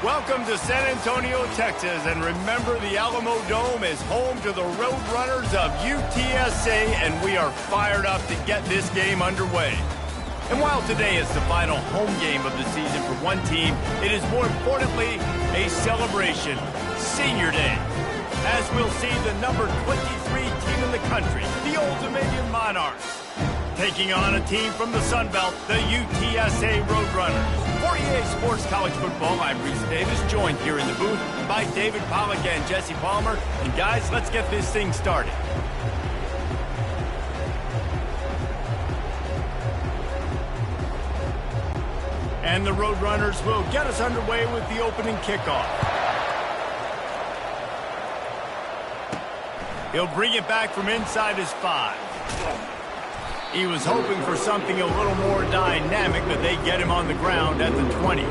Welcome to San Antonio, Texas, and remember the Alamo Dome is home to the Roadrunners of UTSA, and we are fired up to get this game underway. And while today is the final home game of the season for one team, it is more importantly a celebration, Senior Day, as we'll see the number 23 team in the country, the Old Dominion Monarchs, taking on a team from the Sun Belt, the UTSA Roadrunners. For EA Sports College Football, I'm Reese Davis, joined here in the booth by David Pollack and Jesse Palmer. And guys, let's get this thing started. And the Roadrunners will get us underway with the opening kickoff. He'll bring it back from inside his 5. He was hoping for something a little more dynamic, but they get him on the ground at the 20.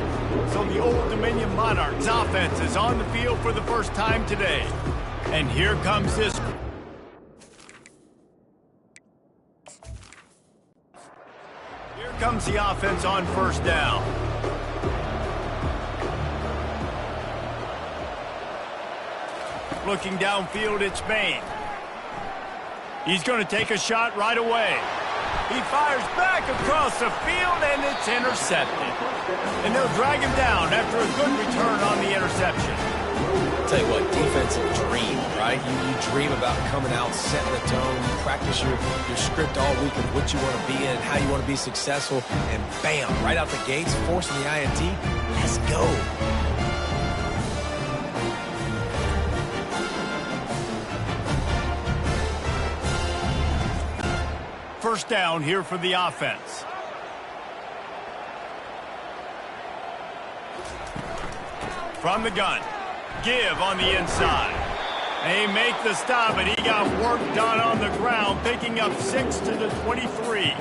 So the Old Dominion Monarchs offense is on the field for the first time today. And here comes this. Here comes the offense on first down. Looking downfield, it's Bain. He's going to take a shot right away. He fires back across the field, and it's intercepted. And they'll drag him down after a good return on the interception. I'll tell you what, defensive dream, right? You dream about coming out, setting the tone. You practice your script all week of what you want to be in and how you want to be successful. And bam, right out the gates, forcing the INT. Let's go. First down here for the offense. From the gun. Give on the inside. They make the stop, and he got work done on the ground, picking up 6 to the 23.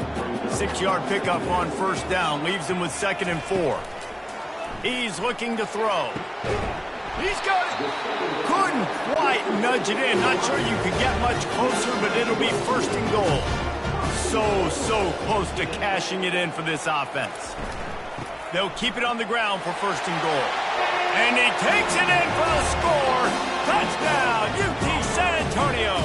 6-yard pickup on first down leaves him with 2nd and 4. He's looking to throw. He's got it. Couldn't quite nudge it in. Not sure you could get much closer, but it'll be 1st and goal. So close to cashing it in for this offense. They'll keep it on the ground for 1st and goal. And he takes it in for the score. Touchdown, UT San Antonio.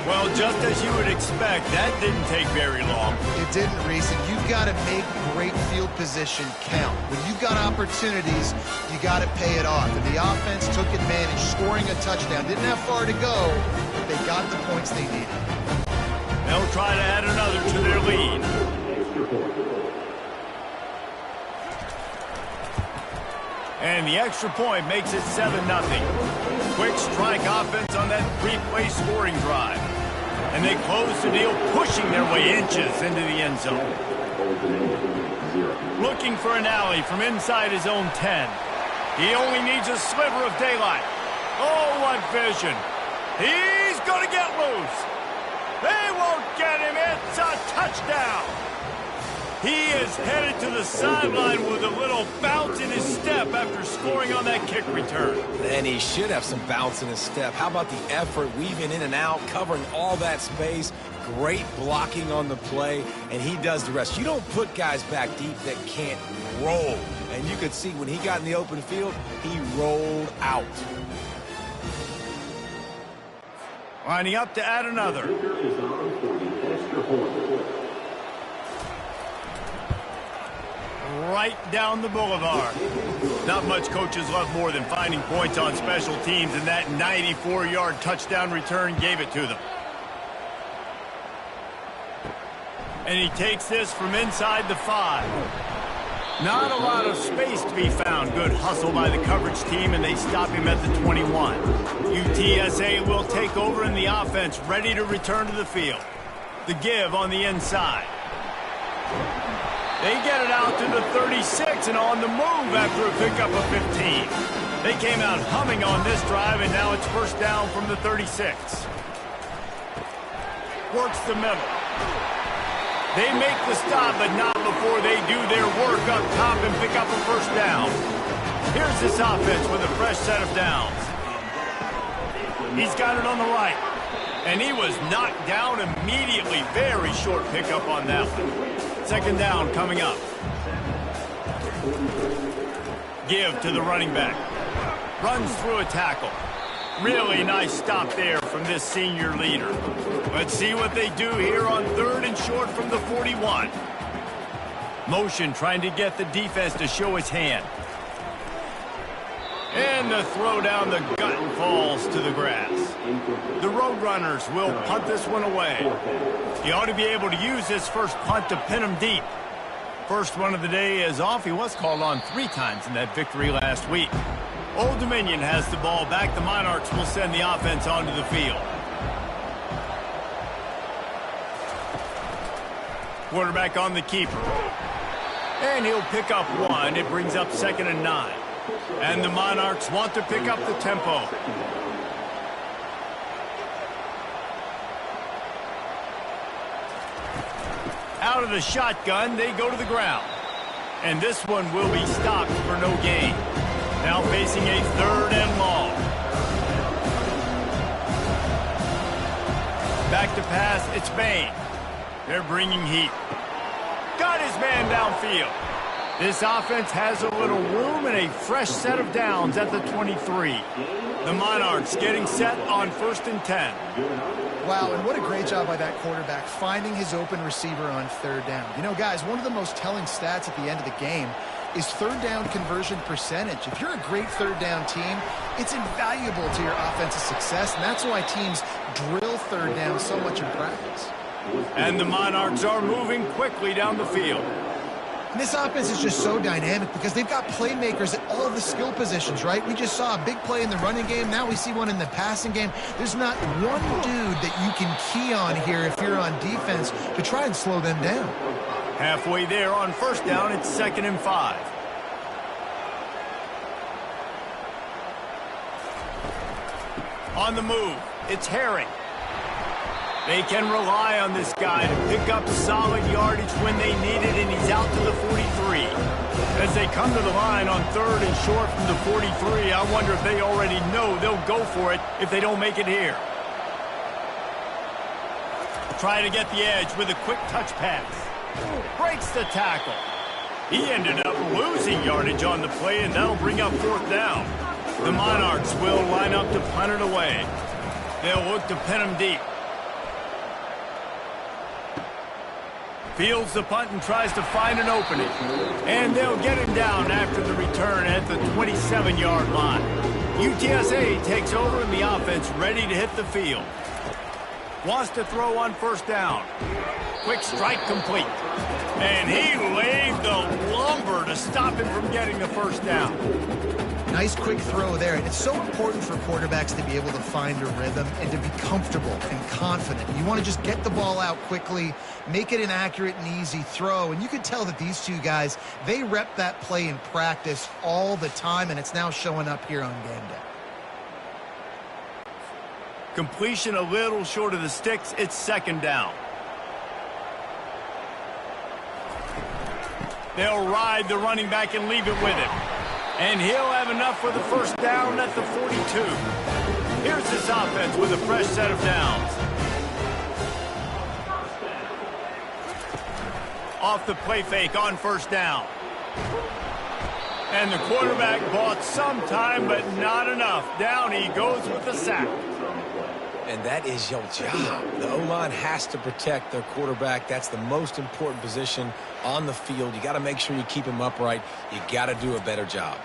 Well, just as you would expect, that didn't take very long. It didn't, Reese, and you've got to make great field position count. When you've got opportunities, you got to pay it off. And the offense took advantage, scoring a touchdown. Didn't have far to go, but they got the points they needed. They'll try to add another to their lead. And the extra point makes it 7-0. Quick strike offense on that 3-play scoring drive. And they close the deal, pushing their way inches into the end zone. Looking for an alley from inside his own 10. He only needs a sliver of daylight. Oh, what vision. He's going to get loose. They won't get him. It's a touchdown. He is headed to the sideline with a little bounce in his step after scoring on that kick return. And he should have some bounce in his step. How about the effort, weaving in and out, covering all that space. Great blocking on the play, and he does the rest. You don't put guys back deep that can't roll. And you could see when he got in the open field, he rolled out. Lining up to add another. Right down the boulevard. Not much coaches love more than finding points on special teams, and that 94-yard touchdown return gave it to them. And he takes this from inside the 5. Not a lot of space to be found. Good hustle by the coverage team, and they stop him at the 21. UTSA will take over in the offense, ready to return to the field. The give on the inside. They get it out to the 36 and on the move after a pickup of 15. They came out humming on this drive, and now it's first down from the 36. Works the middle. They make the stop, but not before they do their work up top and pick up a first down. Here's this offense with a fresh set of downs. He's got it on the right. And he was knocked down immediately. Very short pickup on that one. 2nd down coming up. Give to the running back. Runs through a tackle. Really nice stop there from this senior leader. Let's see what they do here on 3rd and short from the 41. Motion trying to get the defense to show its hand. And the throw down the gut falls to the grass. The Roadrunners will punt this one away. He ought to be able to use this first punt to pin him deep. First one of the day is off. He was called on 3 times in that victory last week. Old Dominion has the ball back. The Monarchs will send the offense onto the field. Quarterback on the keeper. And he'll pick up 1. It brings up 2nd and 9. And the Monarchs want to pick up the tempo. Out of the shotgun, they go to the ground. And this one will be stopped for no gain. Now facing a 3rd and long. Back to pass, it's Bain. They're bringing heat. Got his man downfield. This offense has a little room and a fresh set of downs at the 23. The Monarchs getting set on 1st and 10. Wow, and what a great job by that quarterback finding his open receiver on 3rd down. You know, guys, one of the most telling stats at the end of the game is 3rd down conversion percentage. If you're a great 3rd down team, it's invaluable to your offensive success, and that's why teams drill 3rd down so much in practice. And the Monarchs are moving quickly down the field. And this offense is just so dynamic because they've got playmakers at all the skill positions, right? We just saw a big play in the running game. Now we see one in the passing game. There's not one dude that you can key on here if you're on defense to try and slow them down. Halfway there on 1st down, it's 2nd and 5. On the move, it's Herring. They can rely on this guy to pick up solid yardage when they need it, and he's out to the 43. As they come to the line on 3rd and short from the 43, I wonder if they already know they'll go for it if they don't make it here. Try to get the edge with a quick touch pass. Breaks the tackle. He ended up losing yardage on the play, and that'll bring up 4th down. The Monarchs will line up to punt it away. They'll look to pin him deep. Fields the punt and tries to find an opening. And they'll get him down after the return at the 27-yard line. UTSA takes over and the offense ready to hit the field. Wants to throw on 1st down. Quick strike complete. And he laid the lumber to stop him from getting the 1st down. Nice quick throw there. And it's so important for quarterbacks to be able to find a rhythm and to be comfortable and confident. You want to just get the ball out quickly, make it an accurate and easy throw. And you can tell that these two guys, they rep that play in practice all the time, and it's now showing up here on game day. Completion a little short of the sticks. It's 2nd down. They'll ride the running back and leave it with him. And he'll have enough for the 1st down at the 42. Here's this offense with a fresh set of downs. Off the play fake on 1st down. And the quarterback bought some time, but not enough. Down he goes with the sack. And that is your job. The O-line has to protect their quarterback. That's the most important position on the field. You got to make sure you keep him upright. You got to do a better job.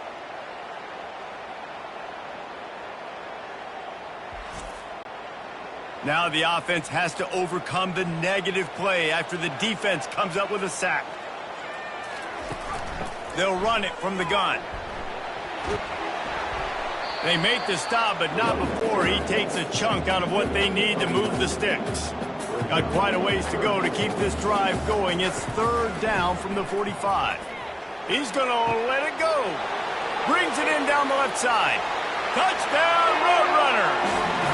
Now the offense has to overcome the negative play after the defense comes up with a sack. They'll run it from the gun. They make the stop, but not before he takes a chunk out of what they need to move the sticks. Got quite a ways to go to keep this drive going. It's 3rd down from the 45. He's going to let it go. Brings it in down the left side. Touchdown, Roadrunners!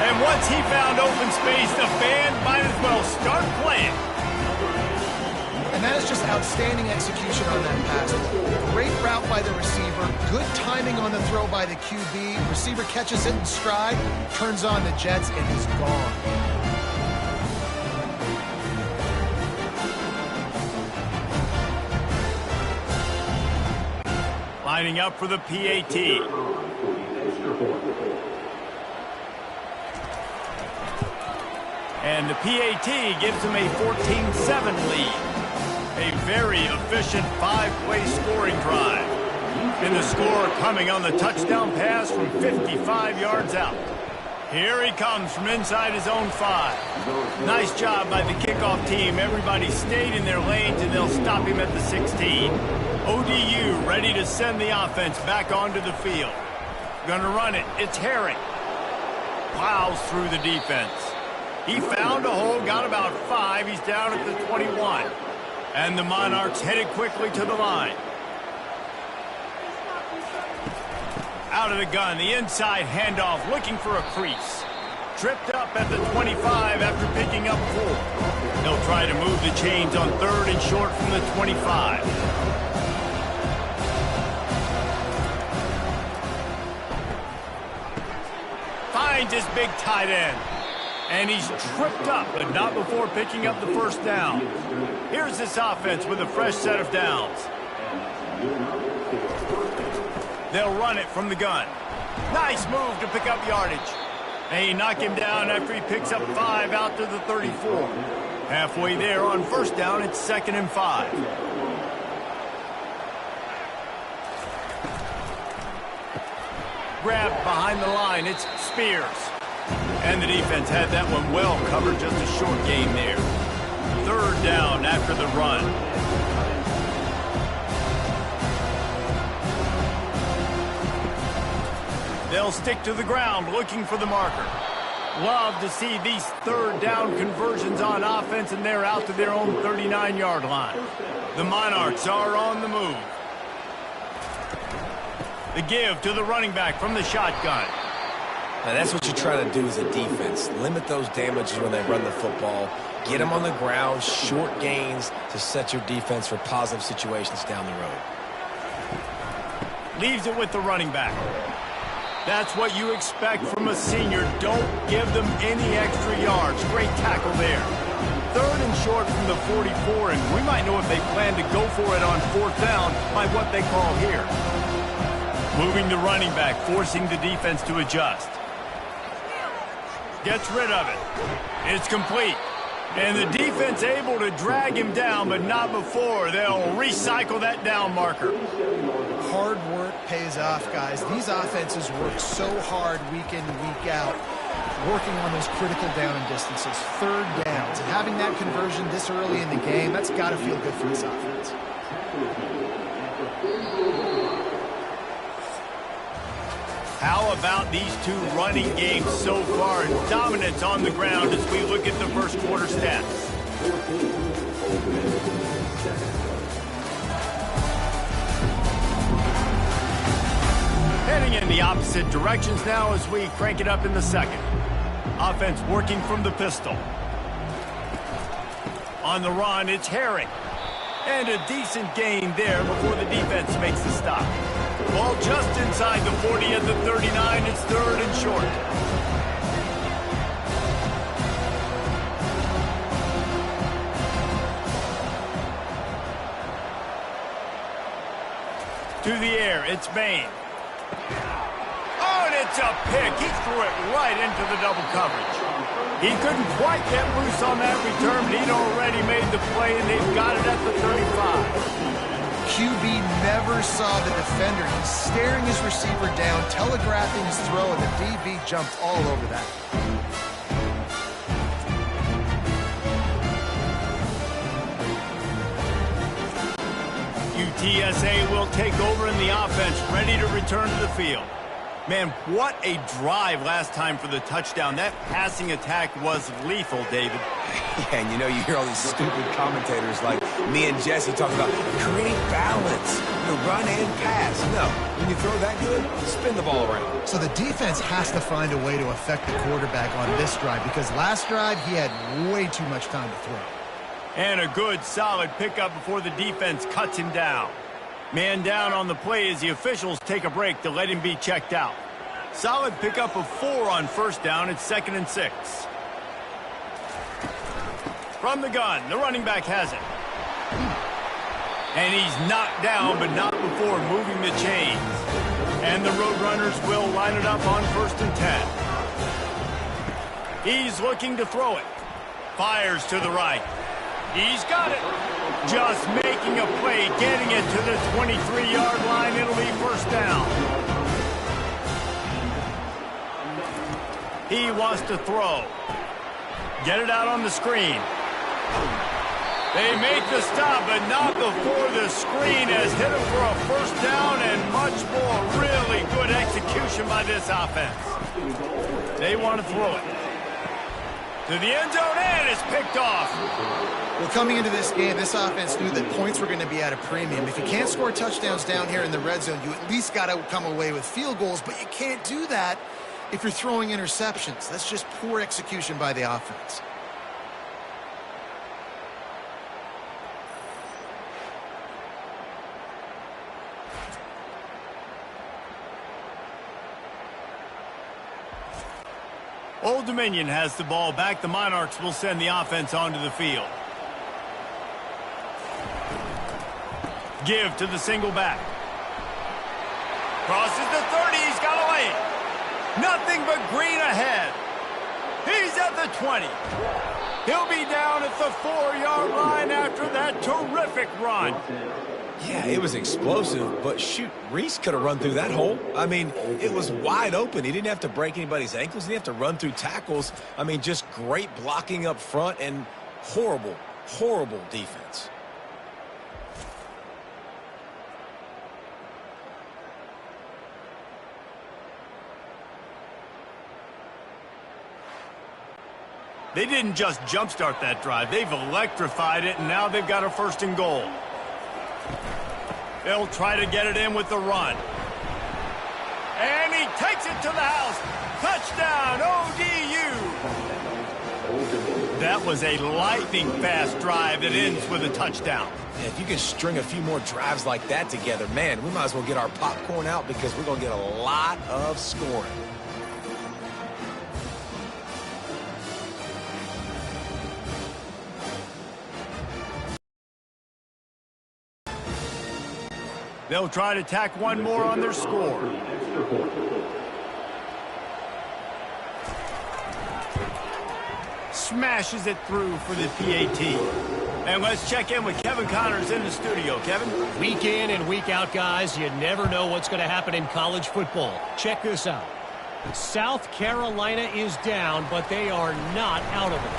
And once he found open space, the band might as well start playing. And that is just outstanding execution on that pass. Great route by the receiver. Good timing on the throw by the QB. Receiver catches it in stride, turns on the jets, and he's gone. Lining up for the PAT. And the PAT gives them a 14-7 lead. A very efficient 5-play scoring drive. And the score coming on the touchdown pass from 55 yards out. Here he comes from inside his own 5. Nice job by the kickoff team. Everybody stayed in their lanes, and they'll stop him at the 16. ODU ready to send the offense back onto the field. Gonna run it. It's Herring. Plows through the defense. He found a hole, got about 5. He's down at the 21. And the Monarchs headed quickly to the line. Out of the gun, the inside handoff, looking for a crease. Tripped up at the 25 after picking up 4. They'll try to move the chains on 3rd and short from the 25. Finds his big tight end. And he's tripped up, but not before picking up the first down. Here's this offense with a fresh set of downs. They'll run it from the gun. Nice move to pick up yardage. And he knocked him down after he picks up 5 out to the 34. Halfway there on first down, it's 2nd and 5. Grabbed behind the line, it's Spears. And the defense had that one well covered, just a short gain there. 3rd down after the run. They'll stick to the ground looking for the marker. Love to see these 3rd down conversions on offense, and they're out to their own 39-yard line. The Monarchs are on the move. The give to the running back from the shotgun. Now that's what you try to do as a defense. Limit those damages when they run the football. Get them on the ground, short gains to set your defense for positive situations down the road. Leaves it with the running back. That's what you expect from a senior. Don't give them any extra yards. Great tackle there. 3rd and short from the 44, and we might know if they plan to go for it on 4th down by what they call here. Moving the running back, forcing the defense to adjust. Gets rid of it. It's complete. And the defense able to drag him down, but not before. They'll recycle that down marker. Hard work pays off, guys. These offenses work so hard week in and week out, working on those critical down and distances, 3rd downs. And having that conversion this early in the game, that's got to feel good for this offense. How about these 2 running games so far? Dominance on the ground as we look at the first quarter stats. Heading in the opposite directions now as we crank it up in the second. Offense working from the pistol. On the run, it's Herring. And a decent gain there before the defense makes the stop. Ball just inside the 40 at the 39. It's 3rd and short. To the air, it's Bain. Oh, and it's a pick. He threw it right into the double coverage. He couldn't quite get loose on that return, but he'd already made the play, and they've got it at the 35. QB never saw the defender. He's staring his receiver down, telegraphing his throw, and the DB jumped all over that. UTSA will take over in the offense, ready to return to the field. Man, what a drive last time for the touchdown. That passing attack was lethal, David. Yeah, and you know, you hear all these stupid commentators like me and Jesse talking about create balance, run and pass. No, when you throw that good, spin the ball around. So the defense has to find a way to affect the quarterback on this drive, because last drive he had way too much time to throw. And a good, solid pickup before the defense cuts him down. Man down on the play as the officials take a break to let him be checked out. Solid pickup of 4 on first down. It's 2nd and 6. From the gun, the running back has it. And he's knocked down, but not before moving the chains. And the Roadrunners will line it up on 1st and 10. He's looking to throw it. Fires to the right. He's got it. Just making a play, getting it to the 23-yard line. It'll be 1st down. He wants to throw. Get it out on the screen. They make the stop, but not before the screen has hit him for a 1st down and much more. Really good execution by this offense. They want to throw it to the end zone, and it's picked off. Well, coming into this game, this offense knew that points were going to be at a premium. If you can't score touchdowns down here in the red zone, you at least got to come away with field goals, but you can't do that if you're throwing interceptions. That's just poor execution by the offense. Old Dominion has the ball back. The Monarchs will send the offense onto the field. Give to the single back. Crosses the 30. He's got away. Nothing but green ahead. He's at the 20. He'll be down at the 4-yard line after that terrific run. Yeah, it was explosive, but shoot, Reese could have run through that hole. I mean, it was wide open. He didn't have to break anybody's ankles. He didn't have to run through tackles. I mean, just great blocking up front and horrible, horrible defense. They didn't just jumpstart that drive. They've electrified it, and now they've got a 1st and goal. They'll try to get it in with the run. And he takes it to the house. Touchdown, ODU. That was a lightning-fast drive that ends with a touchdown. Yeah, if you can string a few more drives like that together, man, we might as well get our popcorn out because we're going to get a lot of scoring. They'll try to tack one more on their score. Smashes it through for the PAT. And let's check in with Kevin Connors in the studio. Kevin? Week in and week out, guys, you never know what's going to happen in college football. Check this out. South Carolina is down, but they are not out of it.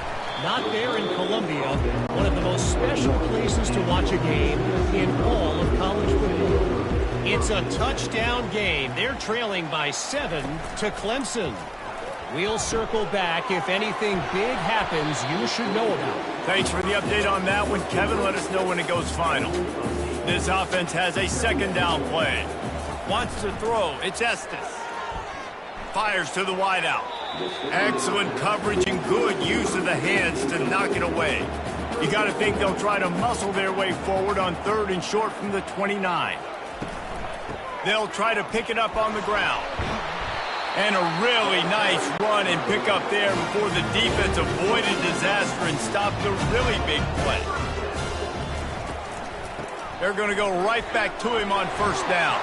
Not there in Columbia, one of the most special places to watch a game in all of college football. It's a touchdown game. They're trailing by 7 to Clemson. We'll circle back if anything big happens you should know about. Thanks for the update on that one, Kevin. Let us know when it goes final. This offense has a 2nd down play. Wants to throw. It's Estes. Fires to the wideout. Excellent coverage and good use of the hands to knock it away. You got to think they'll try to muscle their way forward on 3rd and short from the 29. They'll try to pick it up on the ground. And a really nice run and pick up there before the defense avoided disaster and stopped a really big play. They're going to go right back to him on 1st down.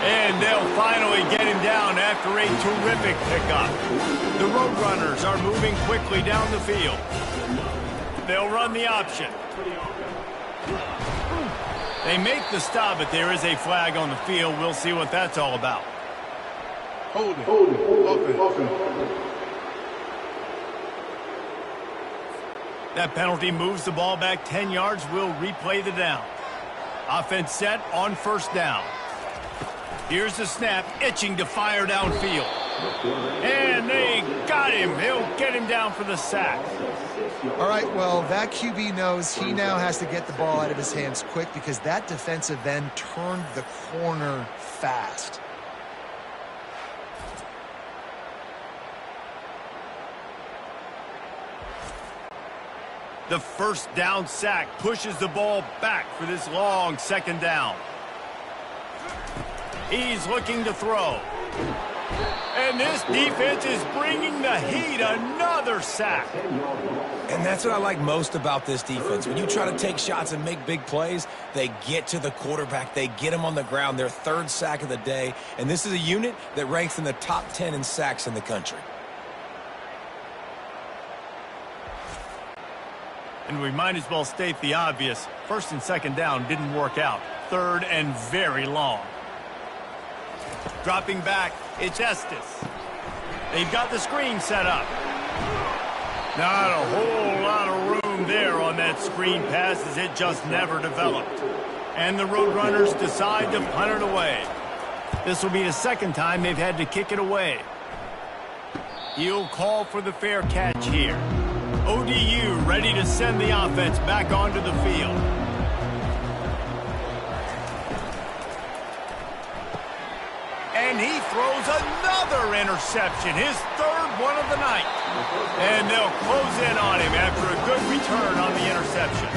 And they'll finally get him down after a terrific pickup. The Roadrunners are moving quickly down the field. They'll run the option. They make the stop, but there is a flag on the field. We'll see what that's all about. Hold it. That penalty moves the ball back 10 yards. We'll replay the down. Offense set on 1st down. Here's the snap, itching to fire downfield. And they got him. He'll get him down for the sack. All right, well, that QB knows he now has to get the ball out of his hands quick because that defensive end turned the corner fast. The 1st down sack pushes the ball back for this long 2nd down. He's looking to throw. And this defense is bringing the heat. Another sack. And that's what I like most about this defense. When you try to take shots and make big plays, they get to the quarterback. They get him on the ground. Their third sack of the day. And this is a unit that ranks in the top 10 in sacks in the country. And we might as well state the obvious. First and second down didn't work out. Third and very long. Dropping back, it's Estes. They've got the screen set up. Not a whole lot of room there on that screen pass as it just never developed. And the Roadrunners decide to punt it away. This will be the second time they've had to kick it away. He'll call for the fair catch here. ODU ready to send the offense back onto the field. And he throws another interception, his third one of the night. And they'll close in on him after a good return on the interception.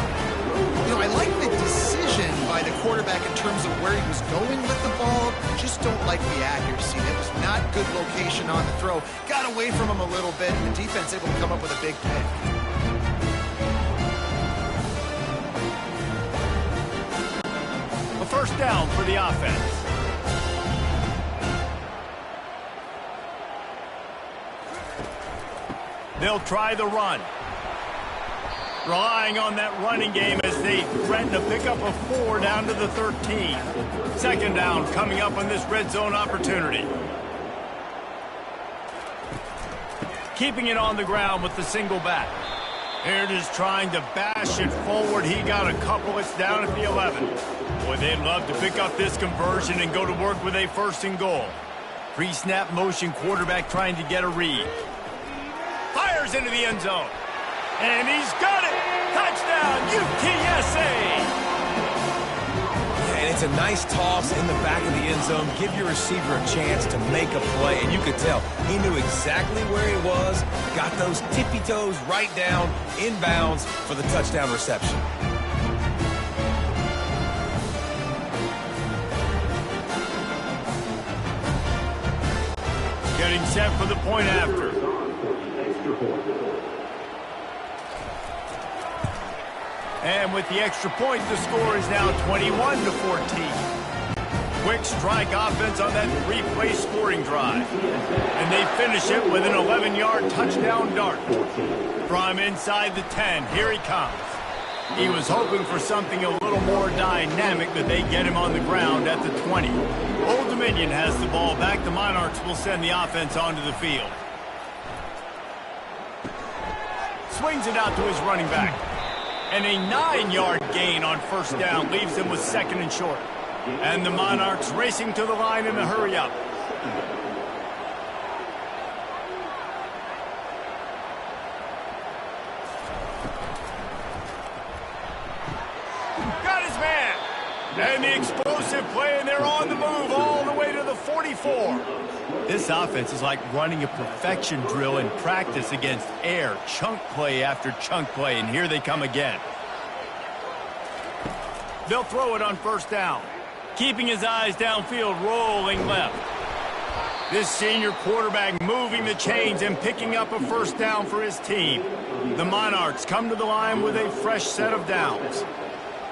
You know, I like the decision by the quarterback in terms of where he was going with the ball. Just don't like the accuracy. It was not good location on the throw. Got away from him a little bit, and the defense able to come up with a big pick. A first down for the offense. They'll try the run. Relying on that running game as they threaten to pick up a 4 down to the 13. Second down coming up on this red zone opportunity. Keeping it on the ground with the single back. Here it is trying to bash it forward. He got a couple. It's down at the 11. Boy, they'd love to pick up this conversion and go to work with a first and goal. Pre-snap motion quarterback trying to get a read. Fires into the end zone. And he's got it. Touchdown, UTSA. And it's a nice toss in the back of the end zone. Give your receiver a chance to make a play. And you could tell he knew exactly where he was. Got those tippy toes right down, inbounds for the touchdown reception. Getting set for the point after. And with the extra point, the score is now 21-14. Quick strike offense on that three-play scoring drive. And they finish it with an 11-yard touchdown dart. From inside the 10, here he comes. He was hoping for something a little more dynamic, but they get him on the ground at the 20. Old Dominion has the ball back. The Monarchs will send the offense onto the field. Swings it out to his running back. And a 9-yard gain on first down leaves them with second and short. And the Monarchs racing to the line in a hurry-up. Got his man. And the explosive play, and they're on the move all the way to the 44. This offense is like running a perfection drill in practice against air. Chunk play after chunk play, and here they come again. They'll throw it on first down. Keeping his eyes downfield, rolling left. This senior quarterback moving the chains and picking up a first down for his team. The Monarchs come to the line with a fresh set of downs.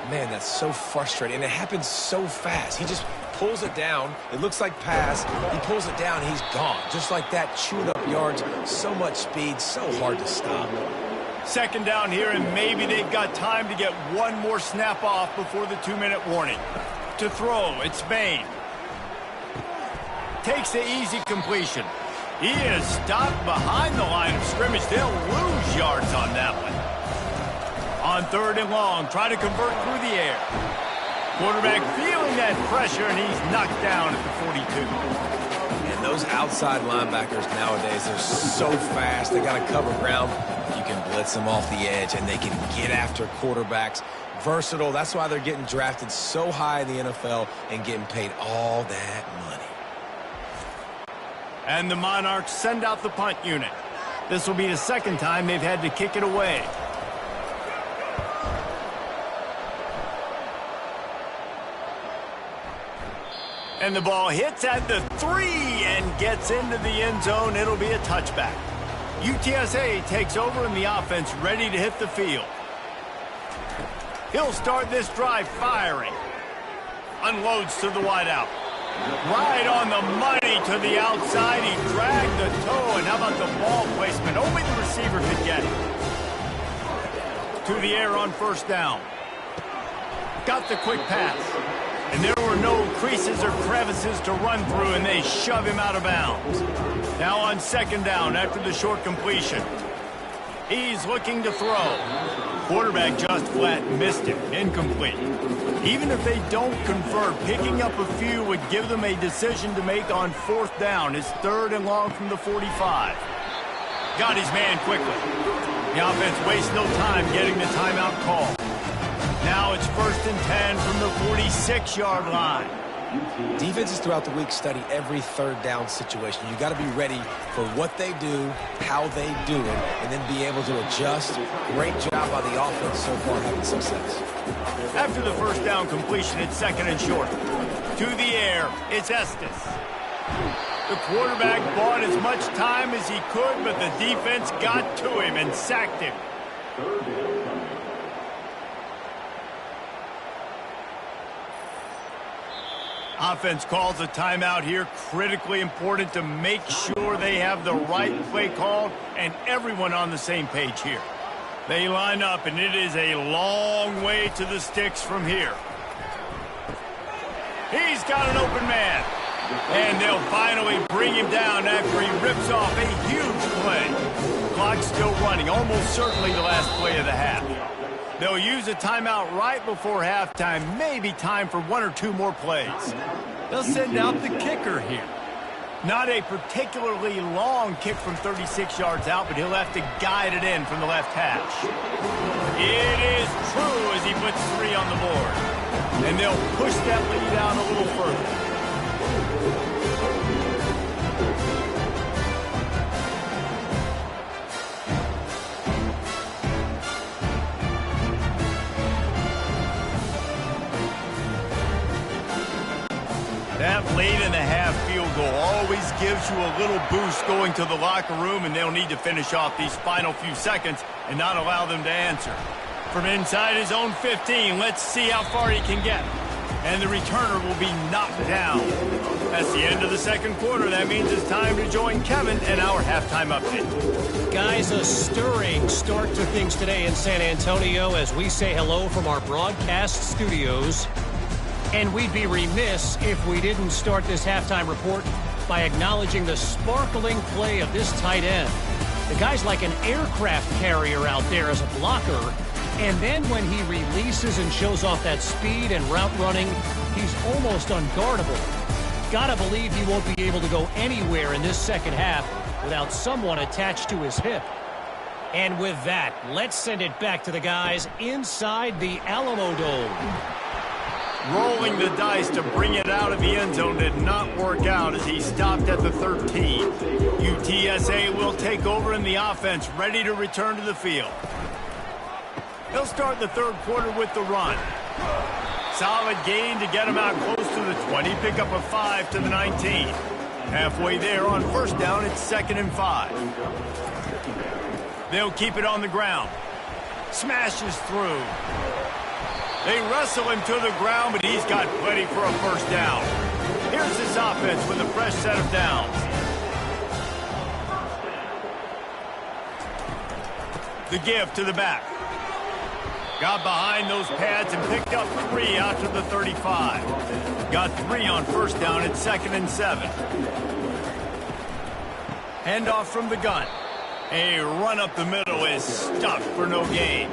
Man, that's so frustrating. And it happens so fast. He just pulls it down. It looks like pass. He pulls it down, he's gone. Just like that, chewed up yards. So much speed, so hard to stop. Second down here, and maybe they've got time to get one more snap off before the 2-minute warning. To throw, it's Bain. Takes the easy completion. He is stopped behind the line of scrimmage. They'll lose yards on that one. On third and long, try to convert through the air. Quarterback feeling that pressure, and he's knocked down at the 42. And those outside linebackers nowadays, they're so fast. They got to cover ground. You can blitz them off the edge, and they can get after quarterbacks. Versatile. That's why they're getting drafted so high in the NFL and getting paid all that money. And the Monarchs send out the punt unit. This will be the second time they've had to kick it away. And the ball hits at the 3 and gets into the end zone. It'll be a touchback. UTSA takes over in the offense, ready to hit the field. He'll start this drive firing. Unloads to the wideout. Right on the money to the outside. He dragged the toe, and how about the ball placement? Only the receiver could get it. To the air on first down. Got the quick pass. And there were no creases or crevices to run through, and they shove him out of bounds. Now on second down after the short completion. He's looking to throw. Quarterback just flat missed him. Incomplete. Even if they don't convert, picking up a few would give them a decision to make on fourth down. It's 3rd and long from the 45. Got his man quickly. The offense wastes no time getting the timeout call. Now it's 1st and 10 from the 46-yard line. Defenses throughout the week study every third down situation. You got to be ready for what they do, how they do it, and then be able to adjust. Great job by the offense so far having success. After the first down completion, it's 2nd and short. To the air, it's Estes. The quarterback bought as much time as he could, but the defense got to him and sacked him. Offense calls a timeout here. Critically important to make sure they have the right play called and everyone on the same page here. They line up, and it is a long way to the sticks from here. He's got an open man. And they'll finally bring him down after he rips off a huge play. Clock's still running, almost certainly the last play of the half. They'll use a timeout right before halftime, maybe time for 1 or 2 more plays. They'll send out the kicker here. Not a particularly long kick from 36 yards out, but he'll have to guide it in from the left hash. It is true as he puts 3 on the board. And they'll push that lead out a little further. That late-in-the-half field goal always gives you a little boost going to the locker room, and they'll need to finish off these final few seconds and not allow them to answer. From inside his own 15, let's see how far he can get. And the returner will be knocked down. That's the end of the second quarter. That means it's time to join Kevin and our halftime update. Guys, a stirring start to things today in San Antonio as we say hello from our broadcast studios. And we'd be remiss if we didn't start this halftime report by acknowledging the sparkling play of this tight end. The guy's like an aircraft carrier out there as a blocker. And then when he releases and shows off that speed and route running, he's almost unguardable. Gotta believe he won't be able to go anywhere in this second half without someone attached to his hip. And with that, let's send it back to the guys inside the Alamo Dome. Rolling the dice to bring it out of the end zone did not work out as he stopped at the 13. UTSA will take over in the offense, ready to return to the field. He'll start the third quarter with the run. Solid gain to get him out close to the 20. Pick up a 5 to the 19. Halfway there on first down, it's 2nd and 5. They'll keep it on the ground. Smashes through. They wrestle him to the ground, but he's got plenty for a first down. Here's this offense with a fresh set of downs. The give to the back. Got behind those pads and picked up 3 out to the 35. Got 3 on first down at 2nd and 7. Handoff from the gun. A run up the middle is stuck for no gain.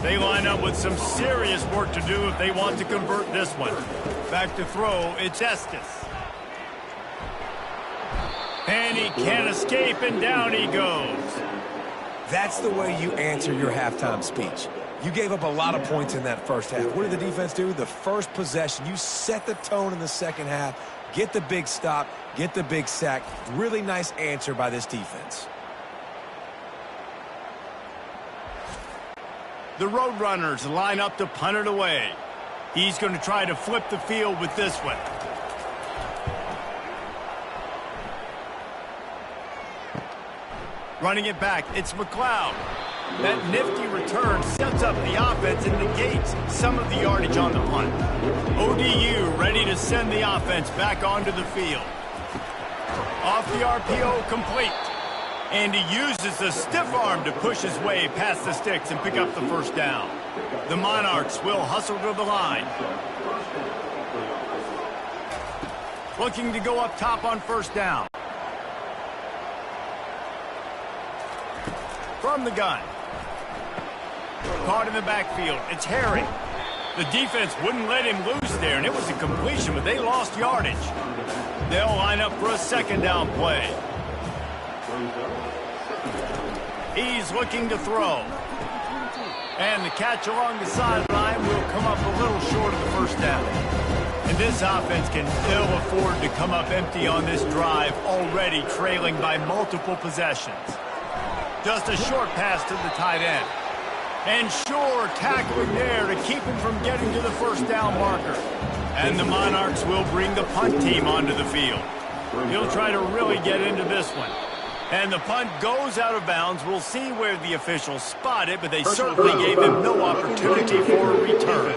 They line up with some serious work to do if they want to convert this one. Back to throw, it's Estes. And he can't escape, and down he goes. That's the way you answer your halftime speech. You gave up a lot of points in that first half. What did the defense do? The first possession, you set the tone in the second half, get the big stop, get the big sack. Really nice answer by this defense. The Roadrunners line up to punt it away. He's going to try to flip the field with this one. Running it back, it's McLeod. That nifty return sets up the offense and negates some of the yardage on the punt. ODU ready to send the offense back onto the field. Off the RPO, complete. And he uses the stiff arm to push his way past the sticks and pick up the first down. The Monarchs will hustle to the line. Looking to go up top on first down. From the gun. Caught in the backfield. It's Harry. The defense wouldn't let him loose there, and it was a completion, but they lost yardage. They'll line up for a second down play. He's looking to throw. And the catch along the sideline will come up a little short of the first down. And this offense can ill afford to come up empty on this drive, already trailing by multiple possessions. Just a short pass to the tight end. And sure, tackling there to keep him from getting to the first down marker. And the Monarchs will bring the punt team onto the field. He'll try to really get into this one. And the punt goes out of bounds. We'll see where the officials spot it, but they certainly gave him no opportunity for a return.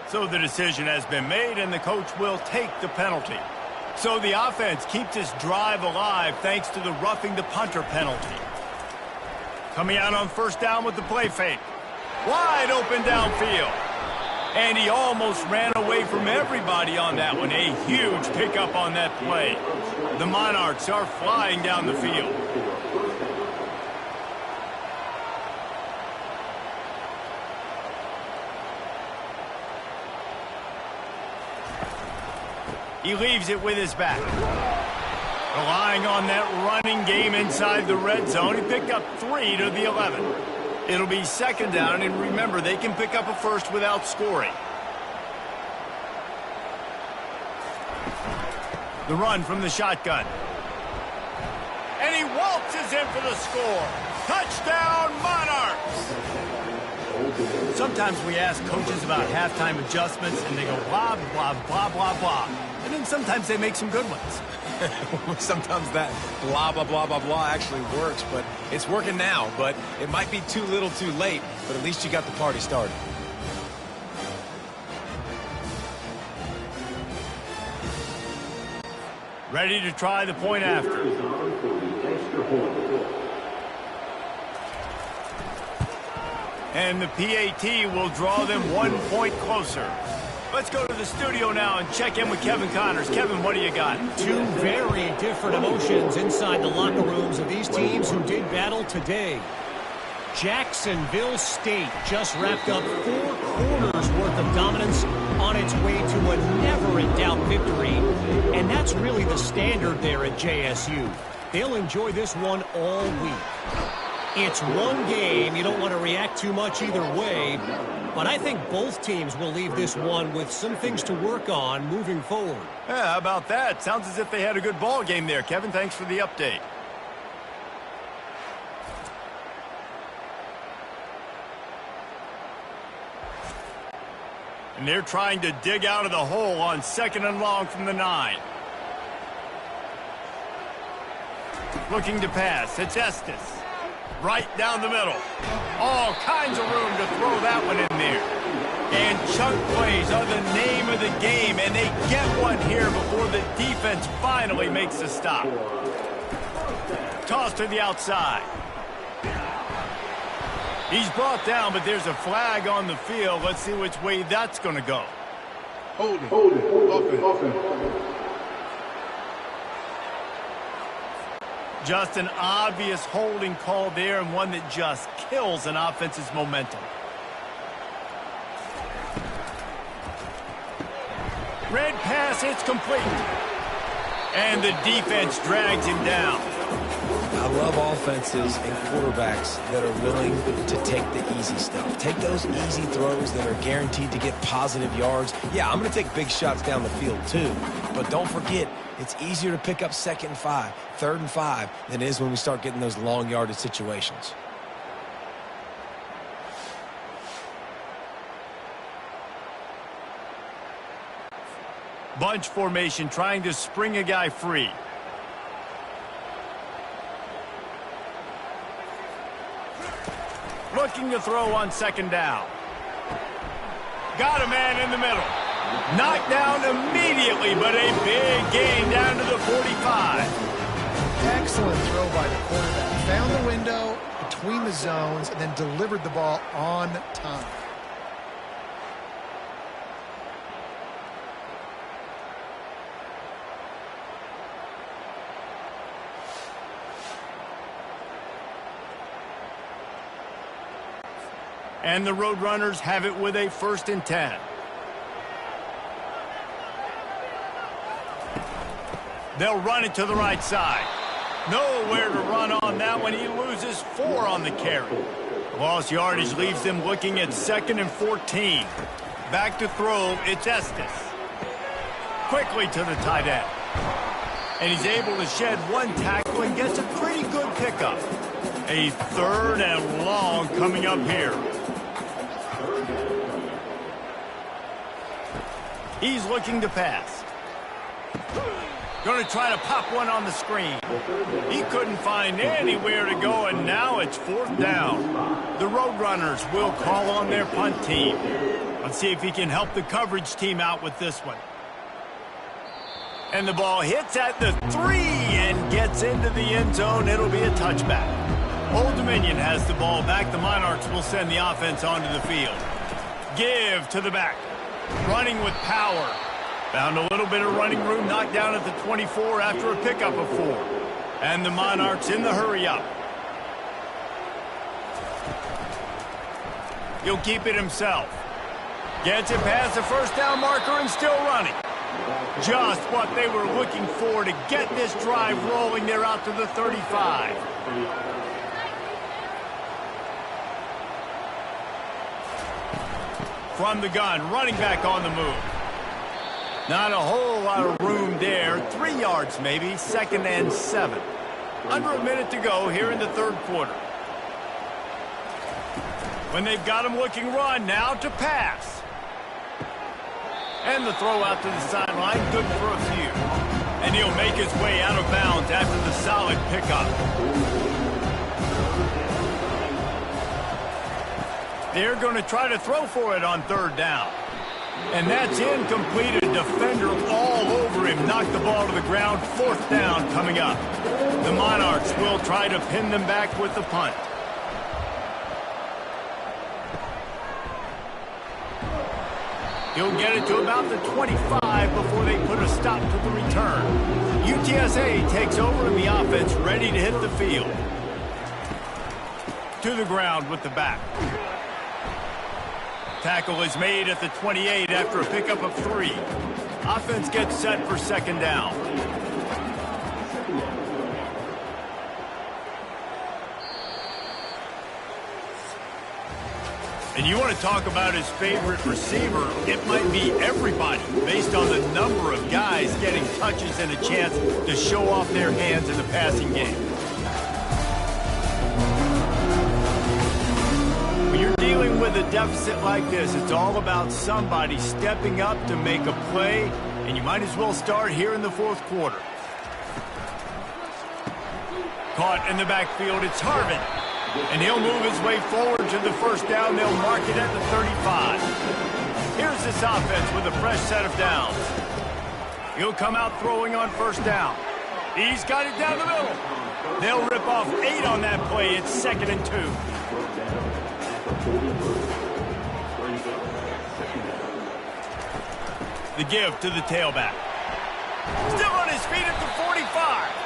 So the decision has been made, and the coach will take the penalty. So the offense keeps this drive alive thanks to the roughing the punter penalty. Coming out on first down with the play fake. Wide open downfield. And he almost ran away from everybody on that one. A huge pickup on that play. The Monarchs are flying down the field. He leaves it with his back. Relying on that running game inside the red zone, he picked up 3 to the 11. It'll be second down, and remember, they can pick up a first without scoring. The run from the shotgun. And he waltzes in for the score. Touchdown, Monarchs! Sometimes we ask coaches about halftime adjustments, and they go blah, blah, blah, blah, blah. And then sometimes they make some good ones. Sometimes that blah, blah, blah, blah, blah actually works, but it's working now. But it might be too little too late, but at least you got the party started. Ready to try the point after. And the PAT will draw them 1 point closer. Let's go to the studio now and check in with Kevin Connors. Kevin, what do you got? Two very different emotions inside the locker rooms of these teams who did battle today. Jacksonville State just wrapped up 4 quarters worth of dominance on its way to a never-in-doubt victory. And that's really the standard there at JSU. They'll enjoy this one all week. It's one game. You don't want to react too much either way. But I think both teams will leave this one with some things to work on moving forward. Yeah, how about that? Sounds as if they had a good ball game there. Kevin, thanks for the update. And they're trying to dig out of the hole on 2nd and long from the 9. Looking to pass. It's Estes. Right down the middle. All kinds of room to throw that one in there. And chunk plays are the name of the game, and they get one here before the defense finally makes a stop. Toss to the outside. He's brought down, but there's a flag on the field. Let's see which way that's going to go. Holding. Offense. Just an obvious holding call there, and one that just kills an offense's momentum. Red pass, it's complete. And the defense drags him down. I love offenses and quarterbacks that are willing to take the easy stuff. Take those easy throws that are guaranteed to get positive yards. Yeah, I'm going to take big shots down the field too. But don't forget, it's easier to pick up 2nd and 5, 3rd and 5 than it is when we start getting those long yardage situations. Bunch formation, trying to spring a guy free. Looking to throw on second down. Got a man in the middle. Knocked down immediately, but a big gain down to the 45. Excellent throw by the quarterback. Found the window between the zones and then delivered the ball on time. And the Roadrunners have it with a 1st and 10. They'll run it to the right side. Nowhere to run on that one. He loses 4 on the carry. Lost yardage leaves them looking at 2nd and 14. Back to throw, it's Estes. Quickly to the tight end. And he's able to shed 1 tackle and gets a pretty good pickup. A 3rd and long coming up here. He's looking to pass. Going to try to pop one on the screen. He couldn't find anywhere to go, and now it's 4th down. The Roadrunners will call on their punt team. Let's see if he can help the coverage team out with this one. And the ball hits at the 3 and gets into the end zone. It'll be a touchback. Old Dominion has the ball back. The Monarchs will send the offense onto the field. Give to the back. Running with power. Found a little bit of running room, knocked down at the 24 after a pickup of 4. And the Monarchs in the hurry up. He'll keep it himself. Gets it past the 1st down marker and still running. Just what they were looking for to get this drive rolling. They're out to the 35. From the gun, running back on the move. Not a whole lot of room there. 3 yards maybe, 2nd and 7. Under a minute to go here in the 3rd quarter. When they've got him looking run, now to pass. And the throw out to the sideline, good for a few. And he'll make his way out of bounds after the solid pickup. They're going to try to throw for it on 3rd down. And that's incomplete. A defender all over him. Knocked the ball to the ground. 4th down coming up. The Monarchs will try to pin them back with the punt. He'll get it to about the 25 before they put a stop to the return. UTSA takes over in the offense, ready to hit the field. To the ground with the back. Tackle is made at the 28 after a pickup of 3. Offense gets set for 2nd down. And you want to talk about his favorite receiver, it might be everybody, based on the number of guys getting touches and a chance to show off their hands in the passing game. When you're dealing with a deficit like this, it's all about somebody stepping up to make a play, and you might as well start here in the 4th quarter. Caught in the backfield, it's Harvin. And he'll move his way forward to the 1st down. They'll mark it at the 35. Here's this offense with a fresh set of downs. He'll come out throwing on 1st down. He's got it down the middle. They'll rip off 8 on that play. It's 2nd and 2. The give to the tailback. Still on his feet at the 45.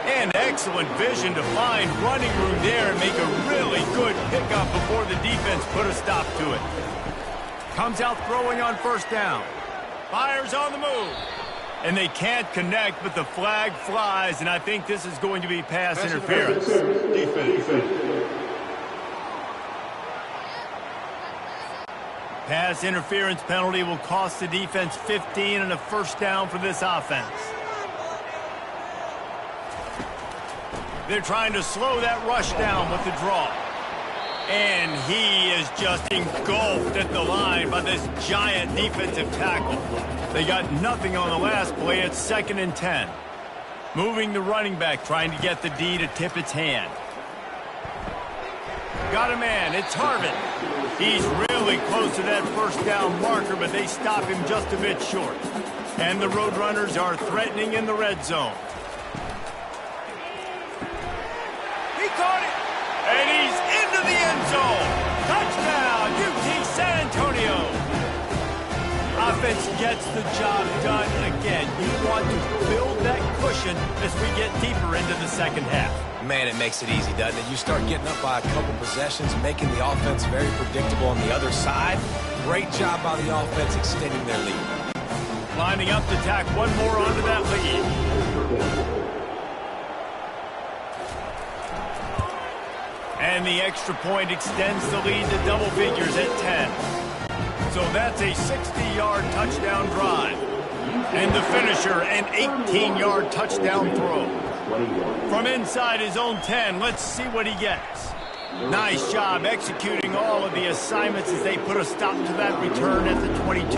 And excellent vision to find running room there and make a really good pickup before the defense put a stop to it. Comes out throwing on 1st down. Fires on the move. And they can't connect, but the flag flies, and I think this is going to be pass interference. Defense. Pass interference penalty will cost the defense 15 and a 1st down for this offense. They're trying to slow that rush down with the draw. And he is just engulfed at the line by this giant defensive tackle. They got nothing on the last play. It's 2nd and 10. Moving the running back, trying to get the D to tip its hand. Got a man. It's Harvin. He's really close to that first down marker, but they stop him just a bit short. And the Roadrunners are threatening in the red zone. He caught it. And he's into the end zone. Touchdown, UT San Antonio. Offense gets the job done again. You want to build that cushion as we get deeper into the second half. Man, it makes it easy, doesn't it? You start getting up by a couple possessions, making the offense very predictable on the other side. Great job by the offense extending their lead. Lining up to tack one more onto that lead. And the extra point extends the lead to double figures at 10. So that's a 60-yard touchdown drive. And the finisher, an 18-yard touchdown throw. From inside his own 10, let's see what he gets. Nice job executing all of the assignments as they put a stop to that return at the 22.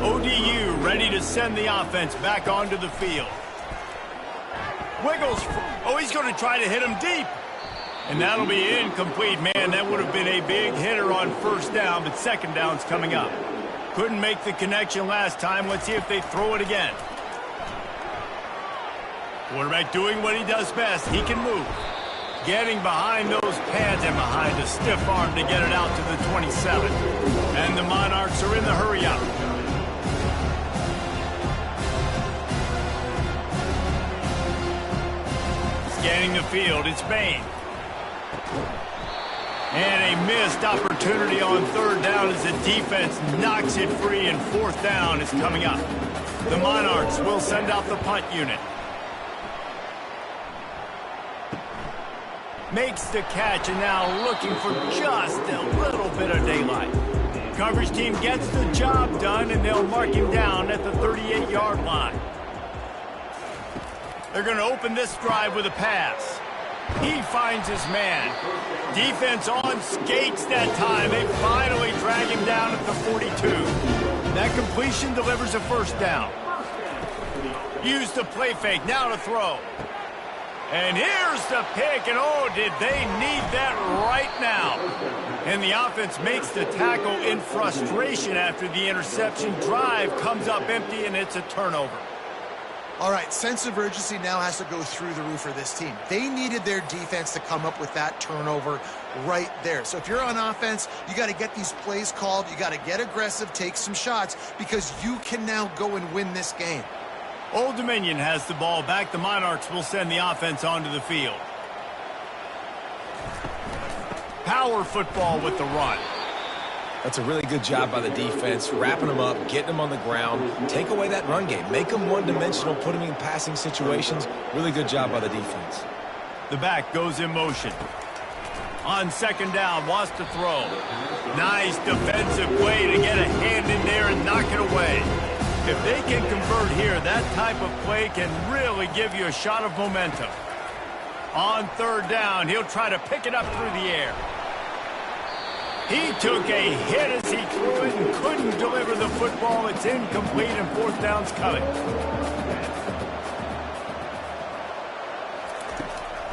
ODU ready to send the offense back onto the field. Wiggles. Oh, he's going to try to hit him deep. And that'll be incomplete. Man, that would have been a big hitter on first down, but second down's coming up. Couldn't make the connection last time. Let's see if they throw it again. Quarterback doing what he does best. He can move. Getting behind those pads and behind a stiff arm to get it out to the 27. And the Monarchs are in the hurry up. Scanning the field, it's Bain. And a missed opportunity on third down as the defense knocks it free, and fourth down is coming up. The Monarchs will send out the punt unit. Makes the catch, and now looking for just a little bit of daylight. Coverage team gets the job done, and they'll mark him down at the 38-yard line. They're going to open this drive with a pass. He finds his man. Defense on skates that time. They finally drag him down at the 42. That completion delivers a first down. Use the play fake. Now to throw. And here's the pick. And oh, did they need that right now. And the offense makes the tackle in frustration after the interception. Drive comes up empty, and it's a turnover. All right, sense of urgency now has to go through the roof for this team. They needed their defense to come up with that turnover right there. So if you're on offense, you got to get these plays called. You got to get aggressive, take some shots, because you can now go and win this game. Old Dominion has the ball back. The Monarchs will send the offense onto the field. Power football with the run. That's a really good job by the defense, wrapping them up, getting them on the ground. Take away that run game. Make them one-dimensional, put them in passing situations. Really good job by the defense. The back goes in motion. On second down, wants to throw. Nice defensive play to get a hand in there and knock it away. If they can convert here, that type of play can really give you a shot of momentum. On third down, he'll try to pick it up through the air. He took a hit as he threw it and couldn't deliver the football. It's incomplete, and fourth down's coming.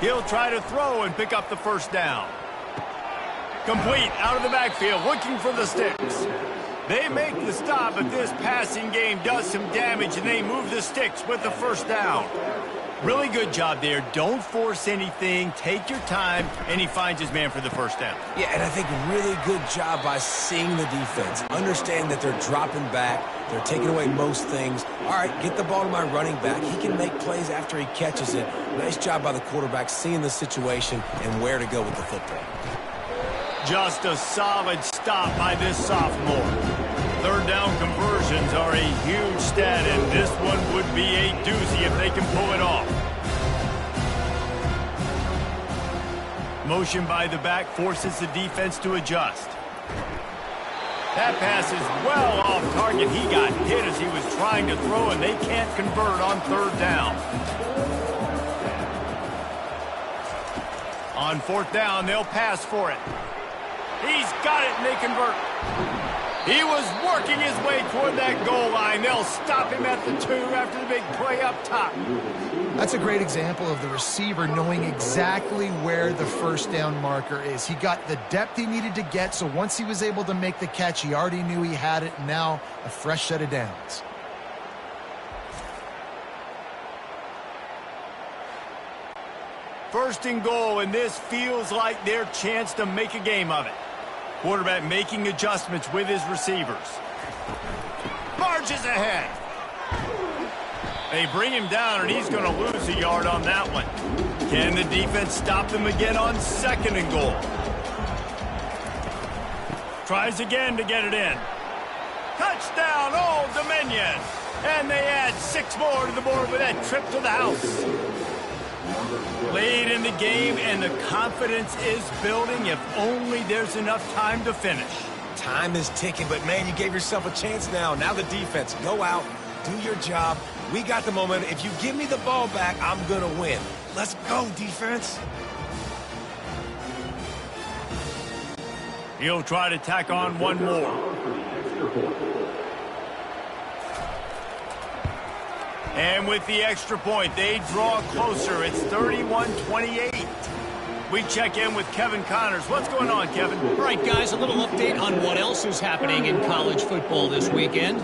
He'll try to throw and pick up the first down. Complete out of the backfield, looking for the sticks. They make the stop, but this passing game does some damage, and they move the sticks with the first down. Really good job there. Don't force anything. Take your time, and he finds his man for the first down. Yeah, and I think really good job by seeing the defense. Understand that they're dropping back. They're taking away most things. All right, get the ball to my running back. He can make plays after he catches it. Nice job by the quarterback seeing the situation and where to go with the football. Just a solid stop by this sophomore. Third down conversions are a huge stat, and this one would be a doozy if they can pull it off. Motion by the back forces the defense to adjust. That pass is well off target. He got hit as he was trying to throw, and they can't convert on third down. On fourth down, they'll pass for it. He's got it, and they convert. He was working his way toward that goal line. They'll stop him at the 2 after the big play up top. That's a great example of the receiver knowing exactly where the first down marker is. He got the depth he needed to get, so once he was able to make the catch, he already knew he had it, and now a fresh set of downs. First and goal, and this feels like their chance to make a game of it. Quarterback making adjustments with his receivers. Marches ahead. They bring him down, and he's going to lose a yard on that one. Can the defense stop them again on second and goal? Tries again to get it in. Touchdown, Old Dominion. And they add 6 more to the board with that trip to the house. Late in the game, and the confidence is building if only there's enough time to finish. Time is ticking, but, man, you gave yourself a chance now. Now the defense, go out, do your job. We got the momentum. If you give me the ball back, I'm going to win. Let's go, defense. He'll try to tack on one more. And with the extra point, they draw closer. It's 31-28. We check in with Kevin Connors. What's going on, Kevin? All right, guys, a little update on what else is happening in college football this weekend.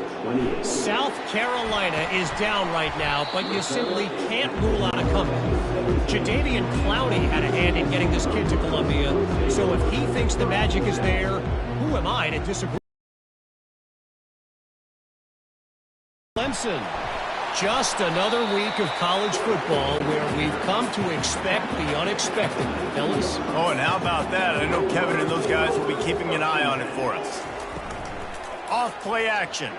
South Carolina is down right now, but you simply can't rule out a comeback. Jadeveon Clowney had a hand in getting this kid to Columbia, so if he thinks the magic is there, who am I to disagree? Clemson. Just another week of college football where we've come to expect the unexpected, fellas. Oh, and how about that? I know Kevin and those guys will be keeping an eye on it for us. Off play action.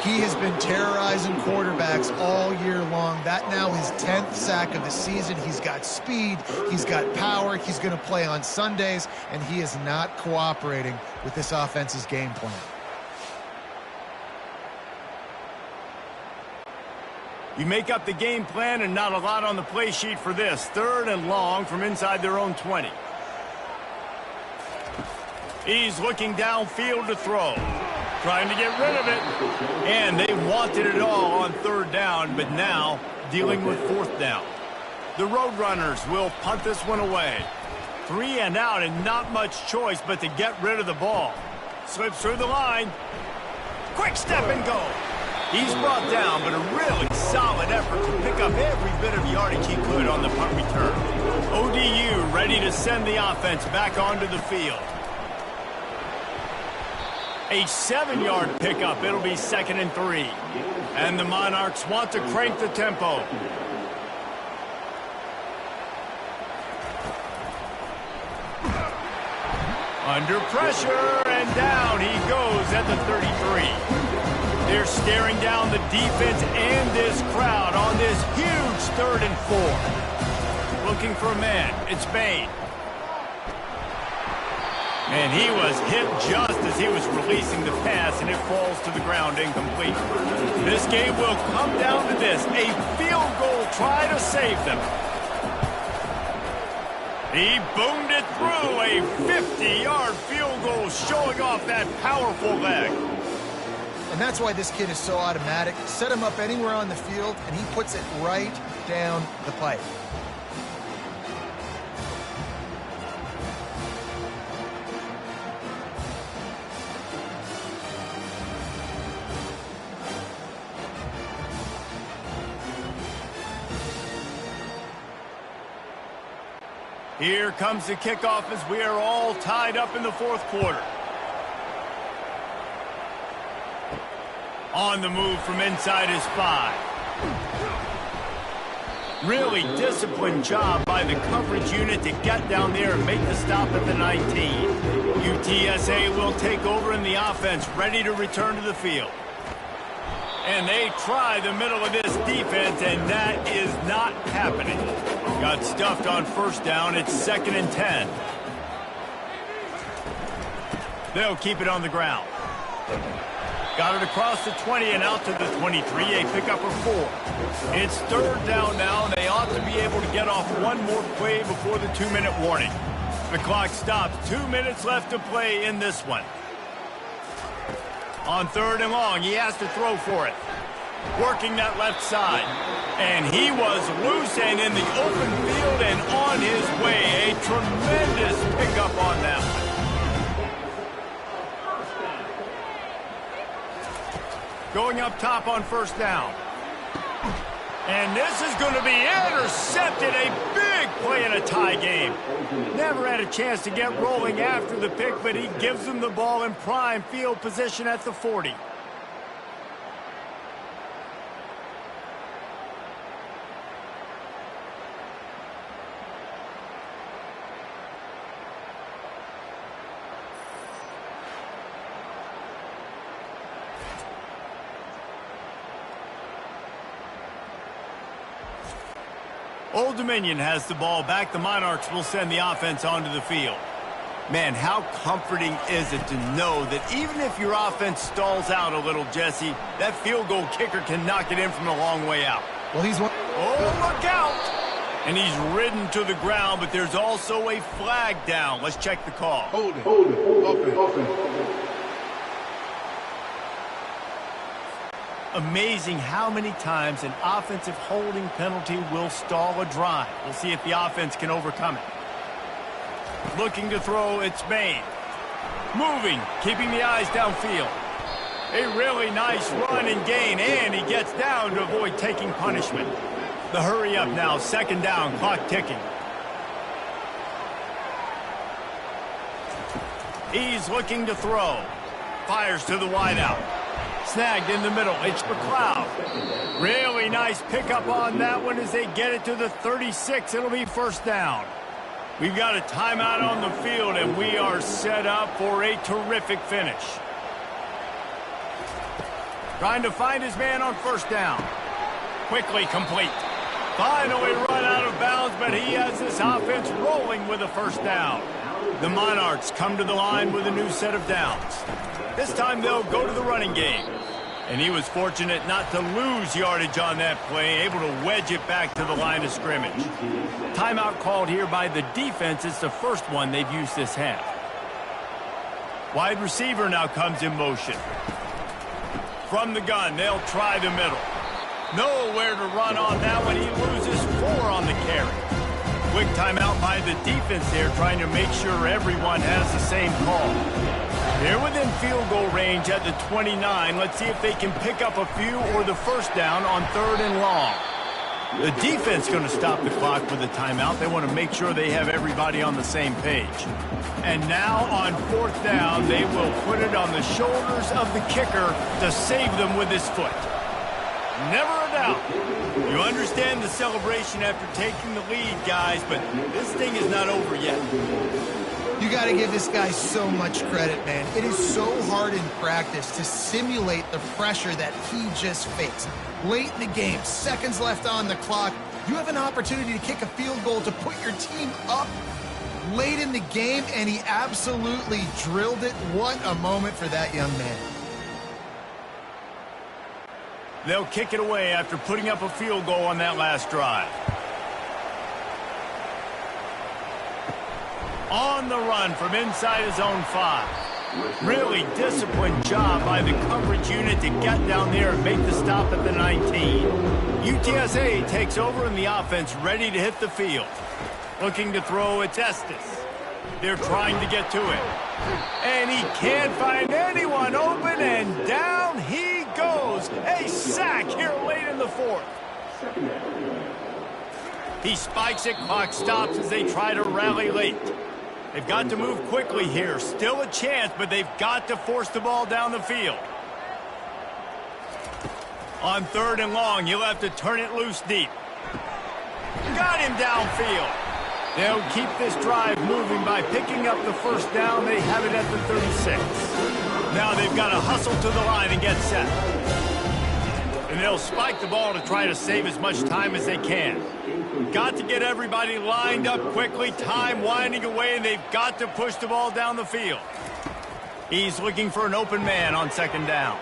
He has been terrorizing quarterbacks all year long. That now his 10th sack of the season. He's got speed. He's got power. He's going to play on Sundays, and he is not cooperating with this offense's game plan. You make up the game plan and not a lot on the play sheet for this. 3rd and long from inside their own 20. He's looking downfield to throw. Trying to get rid of it. And they wanted it all on 3rd down, but now dealing with 4th down. The Roadrunners will punt this one away. 3 and out and not much choice but to get rid of the ball. Slips through the line. Quick step and go. He's brought down, but a really solid effort to pick up every bit of yardage he could on the punt return. ODU ready to send the offense back onto the field. A 7-yard pickup. It'll be 2nd and 3. And the Monarchs want to crank the tempo. Under pressure, and down he goes at the 33. They're staring down the defense and this crowd on this huge 3rd and 4. Looking for a man. It's Bain. And he was hit just as he was releasing the pass, and it falls to the ground incomplete. This game will come down to this. A field goal try to save them. He boomed it through. A 50-yard field goal showing off that powerful leg. And that's why this kid is so automatic. Set him up anywhere on the field, and he puts it right down the pipe. Here comes the kickoff as we are all tied up in the 4th quarter. On the move from inside his 5. Really disciplined job by the coverage unit to get down there and make the stop at the 19. UTSA will take over in the offense, ready to return to the field. And they try the middle of this defense, and that is not happening. Got stuffed on 1st down. It's 2nd and 10. They'll keep it on the ground. Got it across the 20 and out to the 23. A pickup of 4. It's 3rd down now, and they ought to be able to get off one more play before the 2-minute warning. The clock stops. 2 minutes left to play in this one. On 3rd and long, he has to throw for it. Working that left side. And he was loose and in the open field and on his way. A tremendous pickup on that one. Going up top on 1st down. And this is going to be intercepted. A big play in a tie game. Never had a chance to get rolling after the pick, but he gives them the ball in prime field position at the 40. Old Dominion has the ball back. The Monarchs will send the offense onto the field. Man, how comforting is it to know that even if your offense stalls out a little, Jesse, that field goal kicker can knock it in from a long way out. Well, he's one. Oh, look out! And he's ridden to the ground, but there's also a flag down. Let's check the call. Hold it. Offense. Amazing how many times an offensive holding penalty will stall a drive. We'll see if the offense can overcome it. Looking to throw, it's Bain. Moving, keeping the eyes downfield. A really nice run and gain, and he gets down to avoid taking punishment. The hurry up now, 2nd down, clock ticking. He's looking to throw. Fires to the wideout. Snagged in the middle. It's McLeod. Really nice pickup on that one as they get it to the 36. It'll be 1st down. We've got a timeout on the field, and we are set up for a terrific finish. Trying to find his man on 1st down. Quickly complete. Finally run out of bounds, but he has this offense rolling with a 1st down. The Monarchs come to the line with a new set of downs. This time they'll go to the running game. And he was fortunate not to lose yardage on that play, able to wedge it back to the line of scrimmage. Timeout called here by the defense. It's the first one they've used this half. Wide receiver now comes in motion. From the gun, they'll try the middle. Nowhere to run on that one. He loses 4 on the carry. Quick timeout by the defense there, trying to make sure everyone has the same call. They're within field goal range at the 29. Let's see if they can pick up a few or the 1st down on 3rd and long. The defense going to stop the clock with a timeout. They want to make sure they have everybody on the same page. And now on 4th down, they will put it on the shoulders of the kicker to save them with his foot. Never a doubt. You understand the celebration after taking the lead, guys, but this thing is not over yet. You got to give this guy so much credit, man. It is so hard in practice to simulate the pressure that he just faced. Late in the game, seconds left on the clock, you have an opportunity to kick a field goal to put your team up late in the game, and he absolutely drilled it. What a moment for that young man. They'll kick it away after putting up a field goal on that last drive. On the run from inside his own 5. Really disciplined job by the coverage unit to get down there and make the stop at the 19. UTSA takes over in the offense, ready to hit the field. Looking to throw, it's Estes. They're trying to get to him. And he can't find anyone open, and down he goes. A sack here late in the 4th. He spikes it, clock stops as they try to rally late. They've got to move quickly here. Still a chance, but they've got to force the ball down the field. On 3rd and long, he'll have to turn it loose deep. Got him downfield. They'll keep this drive moving by picking up the 1st down. They have it at the 36. Now they've got to hustle to the line and get set. And they'll spike the ball to try to save as much time as they can. Got to get everybody lined up quickly. Time winding away, and they've got to push the ball down the field. He's looking for an open man on 2nd down.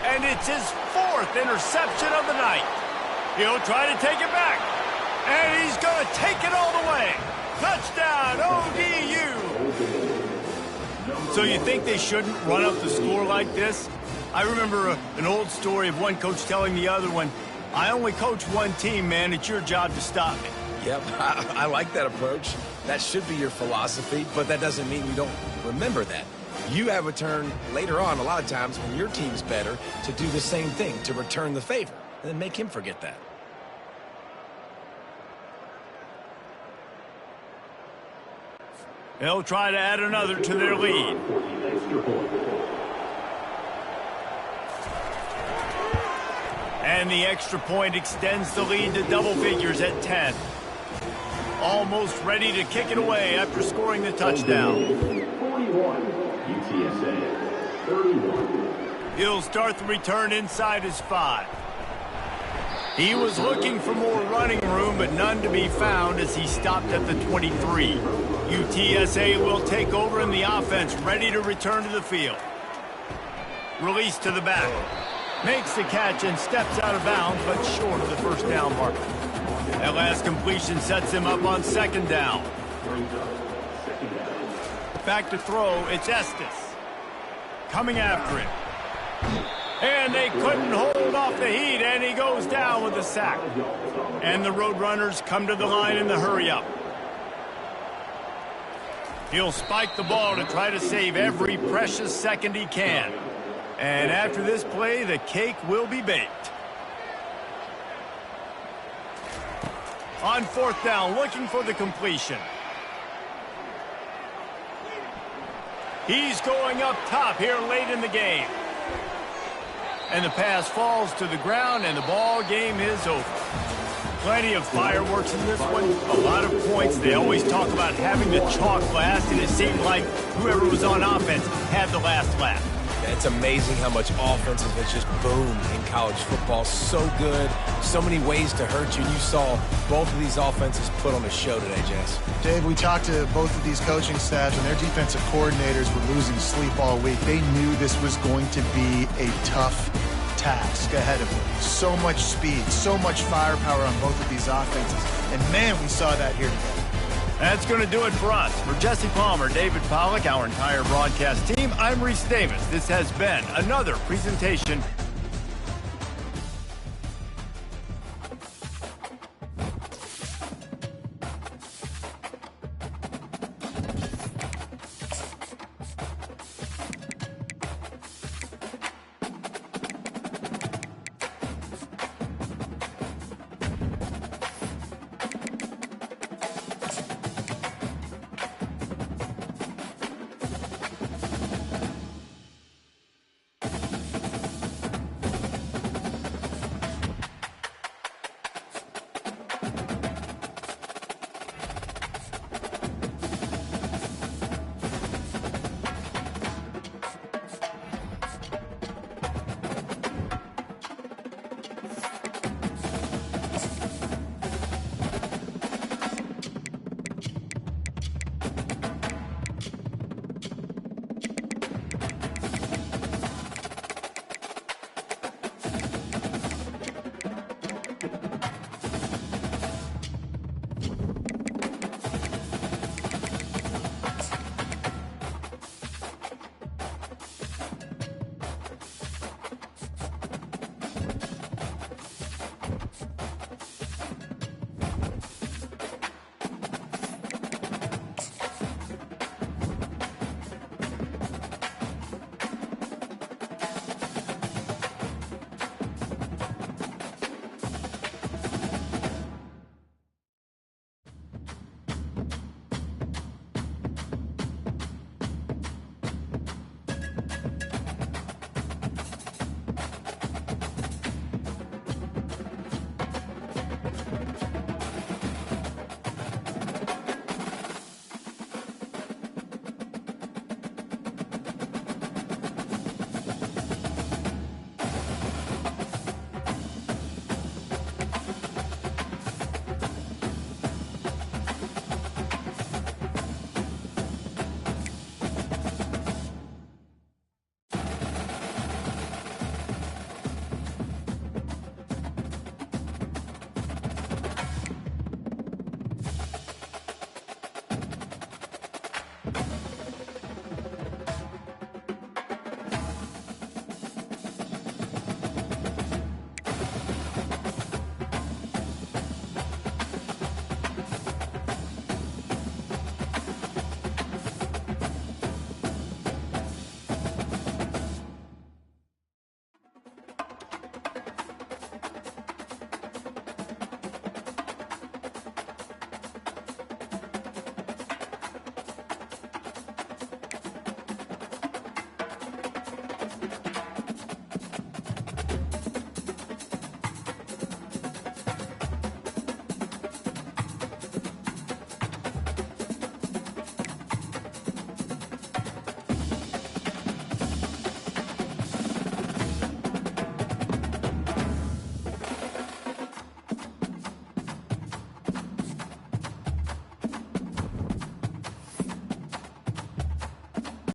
And it's his 4th interception of the night. He'll try to take it back. And he's going to take it all the way. Touchdown, ODU! So you think they shouldn't run up the score like this? I remember an old story of one coach telling the other one, I only coach one team, man. It's your job to stop me. Yep, I like that approach. That should be your philosophy, but that doesn't mean you don't remember that. You have a turn later on, a lot of times, when your team's better, to do the same thing, to return the favor, and then make him forget that. They'll try to add another to their lead. And the extra point extends the lead to double figures at 10. Almost ready to kick it away after scoring the touchdown. 41, UTSA, 31. He'll start the return inside his 5. He was looking for more running room, but none to be found as he stopped at the 23. UTSA will take over in the offense, ready to return to the field. Release to the back. Makes the catch and steps out of bounds, but short of the first down marker. That last completion sets him up on second down. Back to throw, it's Estes. Coming after him. And they couldn't hold off the heat, and he goes down with a sack. And the Roadrunners come to the line in the hurry-up. He'll spike the ball to try to save every precious second he can. And after this play, the cake will be baked. On fourth down, looking for the completion. He's going up top here late in the game. And the pass falls to the ground, and the ball game is over. Plenty of fireworks in this one. A lot of points. They always talk about having the chalk last, and it seemed like whoever was on offense had the last laugh. It's amazing how much offenses have just boomed in college football. So good. So many ways to hurt you. You saw both of these offenses put on a show today, Jess. Dave, we talked to both of these coaching staffs, and their defensive coordinators were losing sleep all week. They knew this was going to be a tough task ahead of them. So much speed, so much firepower on both of these offenses. And, man, we saw that here today. That's going to do it for us. For Jesse Palmer, David Pollack, our entire broadcast team, I'm Reese Davis. This has been another presentation